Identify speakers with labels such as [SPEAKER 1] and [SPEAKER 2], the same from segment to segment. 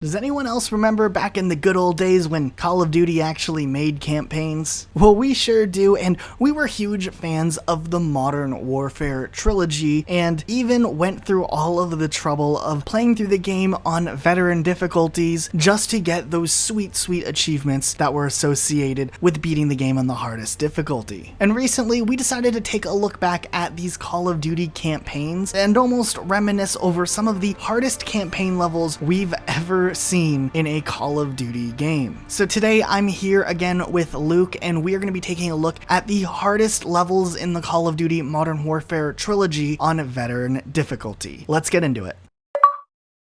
[SPEAKER 1] Does anyone else remember back in the good old days when Call of Duty actually made campaigns? Well, we sure do, and we were huge fans of the Modern Warfare Trilogy, and even went through all of the trouble of playing through the game on veteran difficulties just to get those sweet achievements that were associated with beating the game on the hardest difficulty. And recently, we decided to take a look back at these Call of Duty campaigns and almost reminisce over some of the hardest campaign levels we've ever seen in a Call of Duty game. So today I'm here again with Luke, and we are going to be taking a look at the hardest levels in the Call of Duty Modern Warfare Trilogy on veteran difficulty. Let's get into it.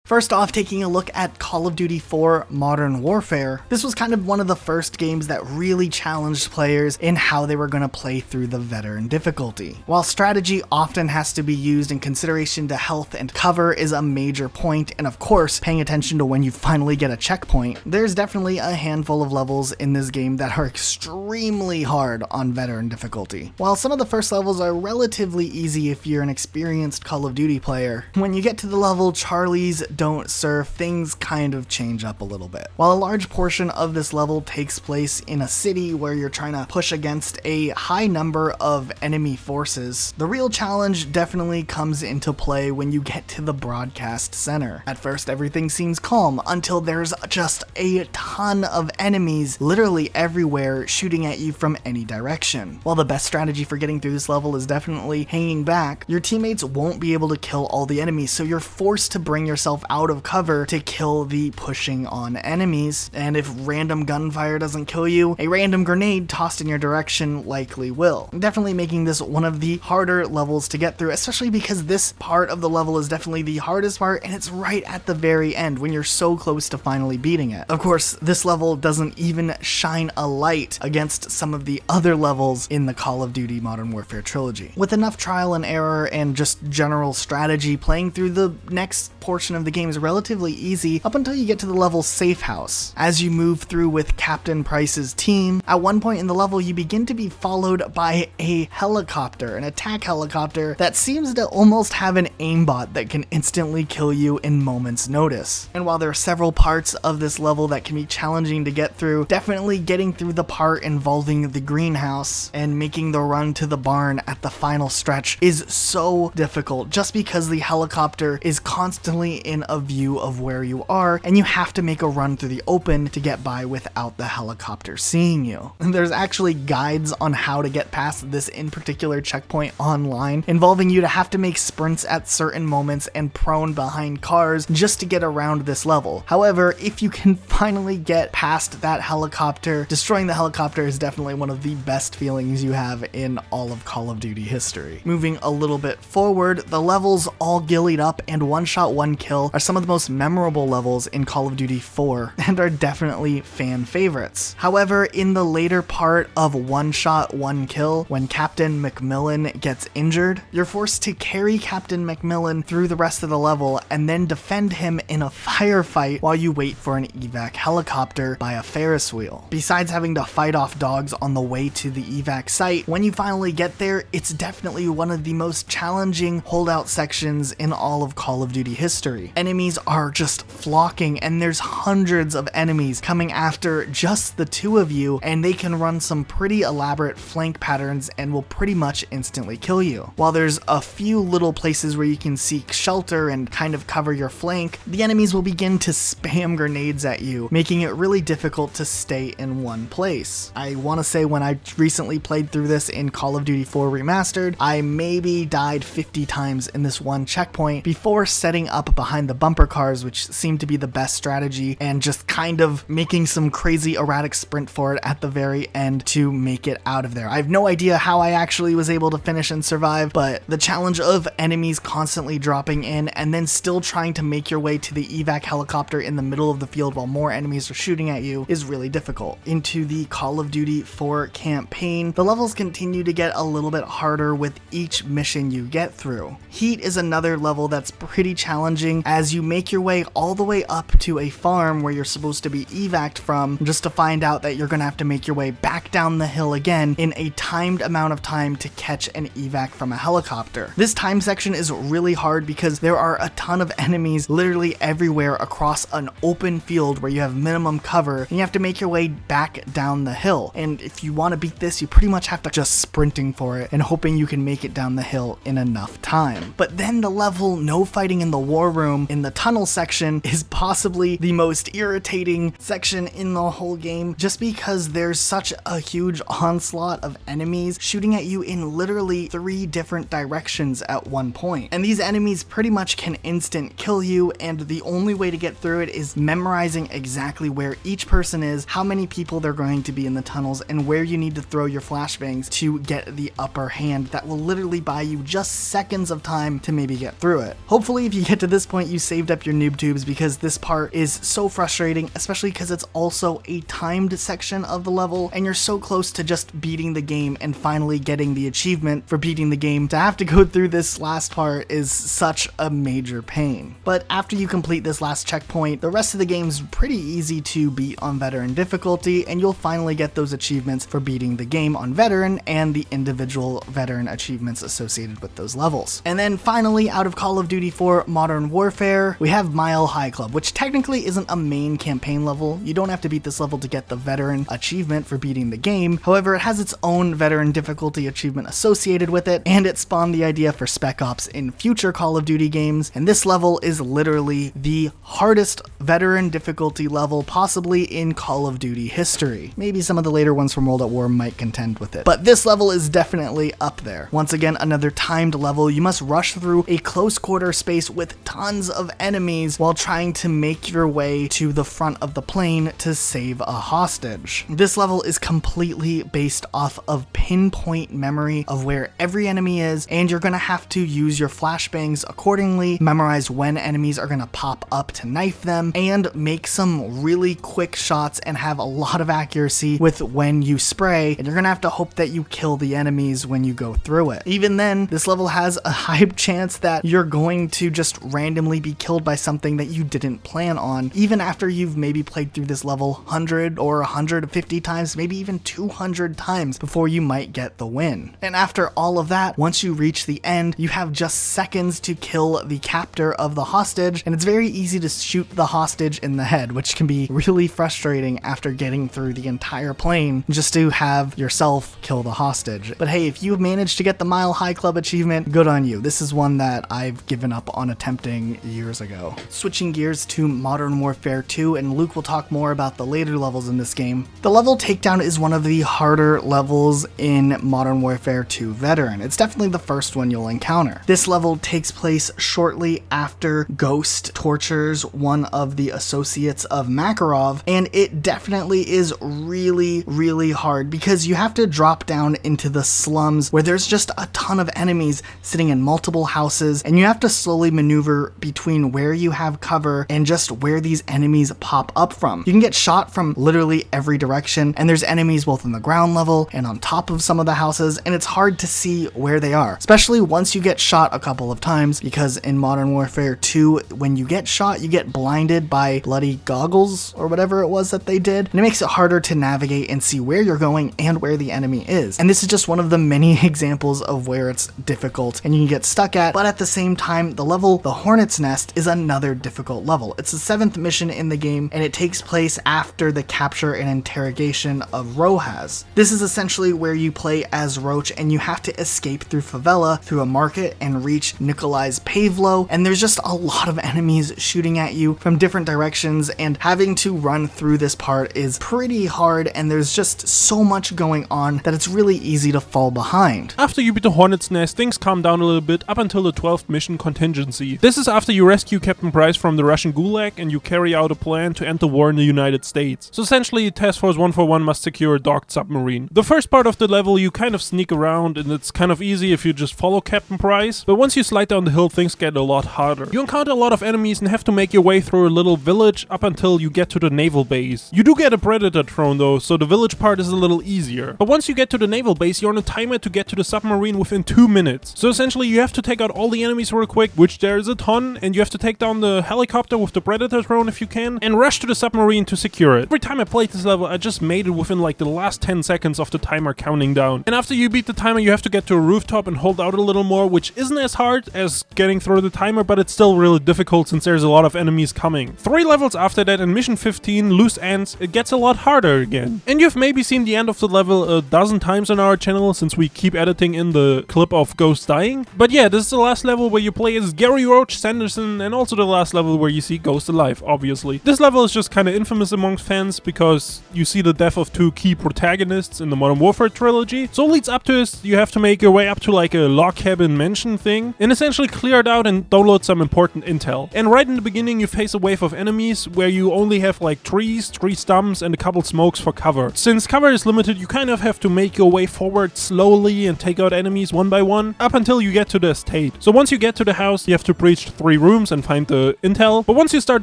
[SPEAKER 1] First off, taking a look at Call of Duty 4 Modern Warfare, this was kind of one of the first games that really challenged players in how they were going to play through the veteran difficulty. While strategy often has to be used in consideration to health and cover is a major point, and of course paying attention to when you finally get a checkpoint, there's definitely a handful of levels in this game that are extremely hard on veteran difficulty. While some of the first levels are relatively easy if you're an experienced Call of Duty player, when you get to the level Charlie's Don't Surf, things kind of change up a little bit. While a large portion of this level takes place in a city where you're trying to push against a high number of enemy forces, the real challenge definitely comes into play when you get to the broadcast center. At first, everything seems calm until there's just a ton of enemies literally everywhere shooting at you from any direction. While the best strategy for getting through this level is definitely hanging back, your teammates won't be able to kill all the enemies, so you're forced to bring yourself out of cover to kill the pushing on enemies, and if random gunfire doesn't kill you, a random grenade tossed in your direction likely will. Definitely making this one of the harder levels to get through, especially because this part of the level is definitely the hardest part, and it's right at the very end when you're so close to finally beating it. Of course, this level doesn't even shine a light against some of the other levels in the Call of Duty Modern Warfare Trilogy. With enough trial and error and just general strategy, playing through the next portion of the game is relatively easy up until you get to the level Safe House. As you move through with Captain Price's team, at one point in the level you begin to be followed by a helicopter, an attack helicopter that seems to almost have an aimbot that can instantly kill you in moments notice. And while there are several parts of this level that can be challenging to get through, definitely getting through the part involving the greenhouse and making the run to the barn at the final stretch is so difficult just because the helicopter is constantly in a view of where you are, and you have to make a run through the open to get by without the helicopter seeing you. And there's actually guides on how to get past this in particular checkpoint online, involving you to have to make sprints at certain moments and prone behind cars just to get around this level. However, if you can finally get past that helicopter, destroying the helicopter is definitely one of the best feelings you have in all of Call of Duty history. Moving a little bit forward, the levels all gillied up and one shot one kill are some of the most memorable levels in Call of Duty 4 and are definitely fan favorites. However, in the later part of One Shot One Kill, when Captain McMillan gets injured, you're forced to carry Captain McMillan through the rest of the level and then defend him in a firefight while you wait for an evac helicopter by a Ferris wheel. Besides having to fight off dogs on the way to the evac site, when you finally get there, it's definitely one of the most challenging holdout sections in all of Call of Duty history. Enemies are just flocking, and there's hundreds of enemies coming after just the two of you, and they can run some pretty elaborate flank patterns and will pretty much instantly kill you. While there's a few little places where you can seek shelter and kind of cover your flank, the enemies will begin to spam grenades at you, making it really difficult to stay in one place. I want to say when I recently played through this in Call of Duty 4 Remastered, I maybe died 50 times in this one checkpoint before setting up behind the bumper cars, which seemed to be the best strategy, and just kind of making some crazy erratic sprint for it at the very end to make it out of there. I have no idea how I actually was able to finish and survive, but the challenge of enemies constantly dropping in and then still trying to make your way to the evac helicopter in the middle of the field while more enemies are shooting at you is really difficult. Into the Call of Duty 4 campaign, the levels continue to get a little bit harder with each mission you get through. Heat is another level that's pretty challenging, as as you make your way all the way up to a farm where you're supposed to be evac'd from, just to find out that you're gonna have to make your way back down the hill again in a timed amount of time to catch an evac from a helicopter. This time section is really hard because there are a ton of enemies literally everywhere across an open field where you have minimum cover, and you have to make your way back down the hill. And if you want to beat this, you pretty much have to just sprinting for it and hoping you can make it down the hill in enough time. But then the level No Fighting in the War Room in the tunnel section is possibly the most irritating section in the whole game, just because there's such a huge onslaught of enemies shooting at you in literally 3 different directions at one point. And these enemies pretty much can instant kill you, and the only way to get through it is memorizing exactly where each person is, how many people they're going to be in the tunnels, and where you need to throw your flashbangs to get the upper hand. That will literally buy you just seconds of time to maybe get through it. Hopefully if you get to this point you saved up your noob tubes, because this part is so frustrating, especially because it's also a timed section of the level and you're so close to just beating the game and finally getting the achievement for beating the game. To have to go through this last part is such a major pain. But after you complete this last checkpoint, the rest of the game's pretty easy to beat on veteran difficulty, and you'll finally get those achievements for beating the game on veteran and the individual veteran achievements associated with those levels. And then finally, out of Call of Duty 4 Modern Warfare, we have Mile High Club, which technically isn't a main campaign level. You don't have to beat this level to get the veteran achievement for beating the game. However, it has its own veteran difficulty achievement associated with it, and it spawned the idea for Spec Ops in future Call of Duty games. And this level is literally the hardest veteran difficulty level possibly in Call of Duty history. Maybe some of the later ones from World at War might contend with it, but this level is definitely up there. Once again, another timed level. You must rush through a close quarter space with tons of enemies while trying to make your way to the front of the plane to save a hostage. This level is completely based off of pinpoint memory of where every enemy is, and you're gonna have to use your flashbangs accordingly, memorize when enemies are gonna pop up to knife them, and make some really quick shots and have a lot of accuracy with when you spray, and you're gonna have to hope that you kill the enemies when you go through it. Even then, this level has a high chance that you're going to just randomly be killed by something that you didn't plan on, even after you've maybe played through this level 100 or 150 times, maybe even 200 times before you might get the win. And after all of that, once you reach the end, you have just seconds to kill the captor of the hostage, and it's very easy to shoot the hostage in the head, which can be really frustrating after getting through the entire plane just to have yourself kill the hostage. But hey, if you managed to get the Mile High Club achievement, good on you. This is one that I've given up on attempting years ago. Switching gears to Modern Warfare 2, and Luke will talk more about the later levels in this game. The level Takedown is one of the harder levels in Modern Warfare 2 Veteran. It's definitely the first one you'll encounter. This level takes place shortly after Ghost tortures one of the associates of Makarov, and it definitely is really hard because you have to drop down into the slums where there's just a ton of enemies sitting in multiple houses, and you have to slowly maneuver between where you have cover and just where these enemies pop up from. You can get shot from literally every direction, and there's enemies both in the ground level and on top of some of the houses, and it's hard to see where they are, especially once you get shot a couple of times, because in Modern Warfare 2, when you get shot, you get blinded by bloody goggles or whatever it was that they did, and it makes it harder to navigate and see where you're going and where the enemy is. And this is just one of the many examples of where it's difficult and you can get stuck at, but at the same time, the level The Hornet's Nest is another difficult level. It's the 7th mission in the game, and it takes place after the capture and interrogation of Rojas. This is essentially where you play as Roach and you have to escape through favela, through a market, and reach Nikolai's Pavlo, and there's just a lot of enemies shooting at you from different directions, and having to run through this part is pretty hard, and there's just so much going on that it's really easy to fall behind.
[SPEAKER 2] After you beat the Hornet's Nest, things calm down a little bit up until the 12th Mission Contingency. This is after you rescue Captain Price from the Russian Gulag and you carry out a plan to end the war in the United States. So essentially, Task Force 141 must secure a docked submarine. The first part of the level you kind of sneak around, and it's kind of easy if you just follow Captain Price, but once you slide down the hill, things get a lot harder. You encounter a lot of enemies and have to make your way through a little village up until you get to the naval base. You do get a Predator drone though, so the village part is a little easier. But once you get to the naval base, you're on a timer to get to the submarine within 2 minutes. So essentially you have to take out all the enemies real quick, which there is a ton, and and you have to take down the helicopter with the Predator drone if you can, and rush to the submarine to secure it. Every time I played this level, I just made it within like the last 10 seconds of the timer counting down. And after you beat the timer, you have to get to a rooftop and hold out a little more, which isn't as hard as getting through the timer, but it's still really difficult since there's a lot of enemies coming. 3 levels after that, in Mission 15, Loose Ends, it gets a lot harder again. And you've maybe seen the end of the level a dozen times on our channel since we keep editing in the clip of Ghost dying. But yeah, this is the last level where you play as Gary Roach Sanderson, and also the last level where you see Ghost alive, obviously. This level is just kind of infamous amongst fans because you see the death of 2 key protagonists in the Modern Warfare trilogy. So all leads up to is you have to make your way up to like a log cabin mansion thing and essentially clear it out and download some important intel. And right in the beginning you face a wave of enemies where you only have like trees, tree stumps and a couple smokes for cover. Since cover is limited, you kind of have to make your way forward slowly and take out enemies one by one up until you get to the estate. So once you get to the house, you have to breach 3 rooms and find the intel. But once you start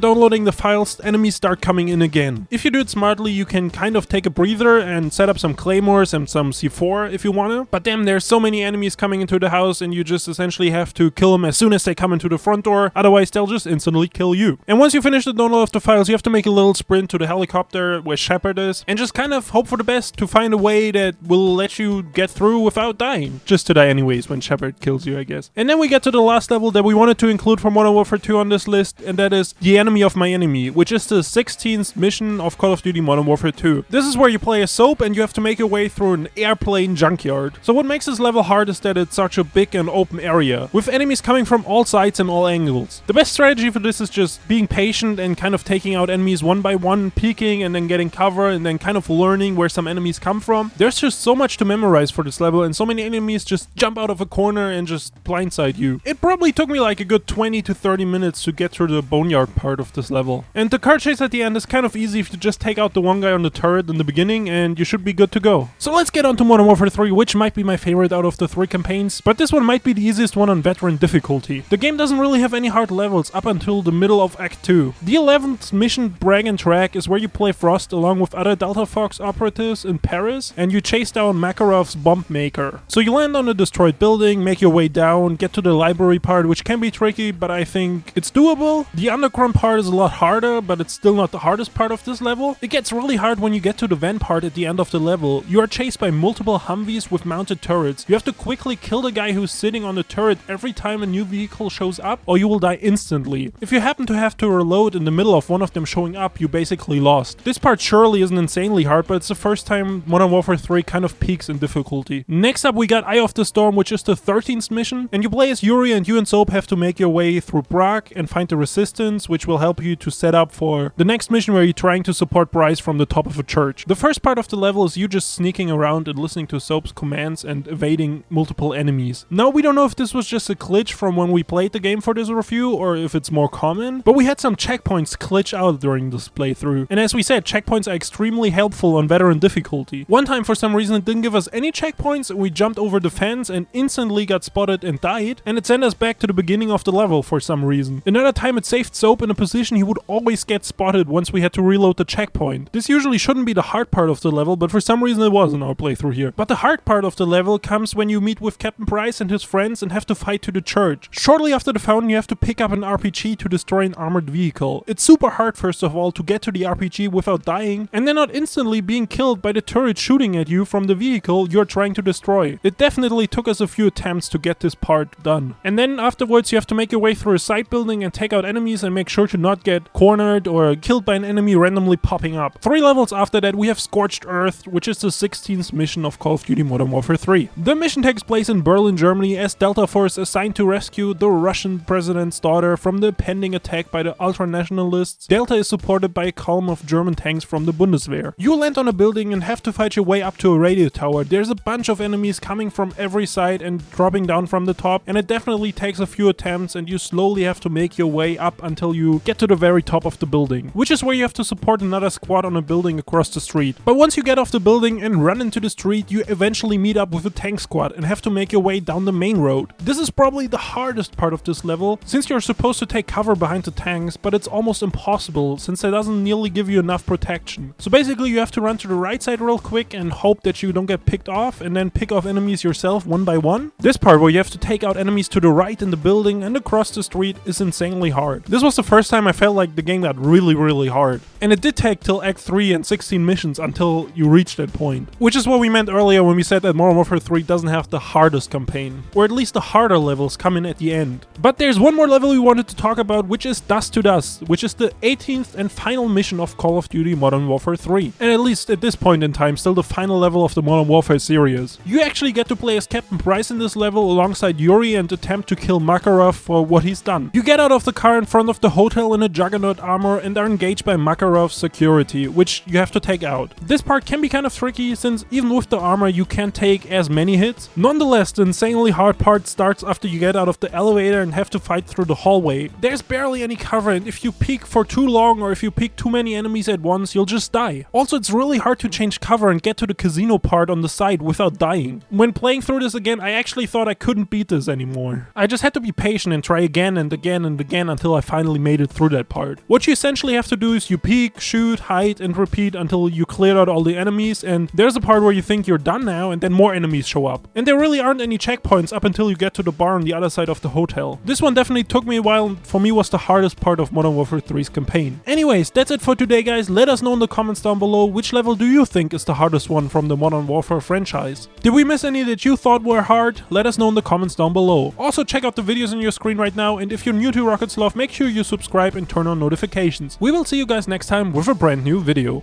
[SPEAKER 2] downloading the files, enemies start coming in again. If you do it smartly, you can kind of take a breather and set up some claymores and some C4 if you want to. But damn, there's so many enemies coming into the house and you just essentially have to kill them as soon as they come into the front door, otherwise they'll just instantly kill you. And once you finish the download of the files, you have to make a little sprint to the helicopter where Shepard is and just kind of hope for the best to find a way that will let you get through without dying. Just to die anyways when Shepard kills you, I guess. And then we get to the last level that we wanted to include for Modern Warfare 2 on this list, and that is The Enemy of My Enemy, which is the 16th mission of Call of Duty Modern Warfare 2. This is where you play as Soap and you have to make your way through an airplane junkyard. So what makes this level hard is that it's such a big and open area, with enemies coming from all sides and all angles. The best strategy for this is just being patient and kind of taking out enemies one by one, peeking and then getting cover and then kind of learning where some enemies come from. There's just so much to memorize for this level and so many enemies just jump out of a corner and just blindside you. It probably took me like a good 20 to 30 minutes to get through the boneyard part of this level. And the car chase at the end is kind of easy if you just take out the one guy on the turret in the beginning and you should be good to go. So let's get on to Modern Warfare 3, which might be my favorite out of the 3 campaigns, but this one might be the easiest one on veteran difficulty. The game doesn't really have any hard levels up until the middle of Act 2. The 11th mission, Brag and Track, is where you play Frost along with other Delta Fox operatives in Paris and you chase down Makarov's bomb maker. So you land on a destroyed building, make your way down, get to the library part, which can be tricky, but I think it's doable. The underground part is a lot harder, but it's still not the hardest part of this level. It gets really hard when you get to the van part at the end of the level. You are chased by multiple Humvees with mounted turrets. You have to quickly kill the guy who's sitting on the turret every time a new vehicle shows up, or you will die instantly. If you happen to have to reload in the middle of one of them showing up, you basically lost. This part surely isn't insanely hard, but it's the first time Modern Warfare 3 kind of peaks in difficulty. Next up we got Eye of the Storm, which is the 13th mission, and you play as Yuri and you and Soap have to make your way through Prague and find the resistance, which will help you to set up for the next mission where you're trying to support Bryce from the top of a church. The first part of the level is you just sneaking around and listening to Soap's commands and evading multiple enemies. Now we don't know if this was just a glitch from when we played the game for this review or if it's more common, but we had some checkpoints glitch out during this playthrough. And as we said, checkpoints are extremely helpful on veteran difficulty. One time for some reason it didn't give us any checkpoints and we jumped over the fence and instantly got spotted and died, and it sent us back to the beginning of the level for some reason. Another time it saved Soap in a position he would always get spotted once we had to reload the checkpoint. This usually shouldn't be the hard part of the level, but for some reason it was in our playthrough here. But the hard part of the level comes when you meet with Captain Price and his friends and have to fight to the church. Shortly after the fountain you have to pick up an RPG to destroy an armored vehicle. It's super hard first of all to get to the RPG without dying and then not instantly being killed by the turret shooting at you from the vehicle you're trying to destroy. It definitely took us a few attempts to get this part done. And then afterwards you have to make your way through a side building and take out enemies and make sure to not get cornered or killed by an enemy randomly popping up. 3 levels after that we have Scorched Earth, which is the 16th mission of Call of Duty Modern Warfare 3. The mission takes place in Berlin, Germany, as Delta Force assigned to rescue the Russian president's daughter from the pending attack by the ultra-nationalists. Delta is supported by a column of German tanks from the Bundeswehr. You land on a building and have to fight your way up to a radio tower. There's a bunch of enemies coming from every side and dropping down from the top, and it definitely takes a few attempts and you slowly have to make your way up until you get to the very top of the building, which is where you have to support another squad on a building across the street. But once you get off the building and run into the street, you eventually meet up with a tank squad and have to make your way down the main road. This is probably the hardest part of this level, since you're supposed to take cover behind the tanks, but it's almost impossible since it doesn't nearly give you enough protection. So basically you have to run to the right side real quick and hope that you don't get picked off, and then pick off enemies yourself one by one. This part where you have to take out enemies to the right in the building and across the street is insanely hard. This was the first time I felt like the game got really hard. And it did take till Act 3 and 16 missions until you reach that point. Which is what we meant earlier when we said that Modern Warfare 3 doesn't have the hardest campaign. Or at least the harder levels come in at the end. But there's one more level we wanted to talk about, which is Dust to Dust, which is the 18th and final mission of Call of Duty Modern Warfare 3. And at least at this point in time, still the final level of the Modern Warfare series. You actually get to play as Captain Price in this level alongside Yuri and attempt to kill Makarov for what he's done. You get out of the car in front of the hotel in a Juggernaut armor and are engaged by Makarov's security, which you have to take out. This part can be kind of tricky since even with the armor you can't take as many hits. Nonetheless, the insanely hard part starts after you get out of the elevator and have to fight through the hallway. There's barely any cover, and if you peek for too long or if you peek too many enemies at once, you'll just die. Also, it's really hard to change cover and get to the casino part on the side without dying. When playing through this again, I actually thought I couldn't beat this anymore. I just had to be patient and try again and again and again until I finally made it through that part. What you essentially have to do is you peek, shoot, hide, and repeat until you cleared out all the enemies, and there's a part where you think you're done now and then more enemies show up. And there really aren't any checkpoints up until you get to the bar on the other side of the hotel. This one definitely took me a while and for me was the hardest part of Modern Warfare 3's campaign. Anyways, that's it for today guys. Let us know in the comments down below which level do you think is the hardest one from the Modern Warfare franchise. Did we miss any that you thought were hard? Let us know in the comments down below. Also check out the videos on your screen right now, and if you're new to Rocket Sloth, make sure you subscribe and turn on notifications. We will see you guys next time with a brand new video.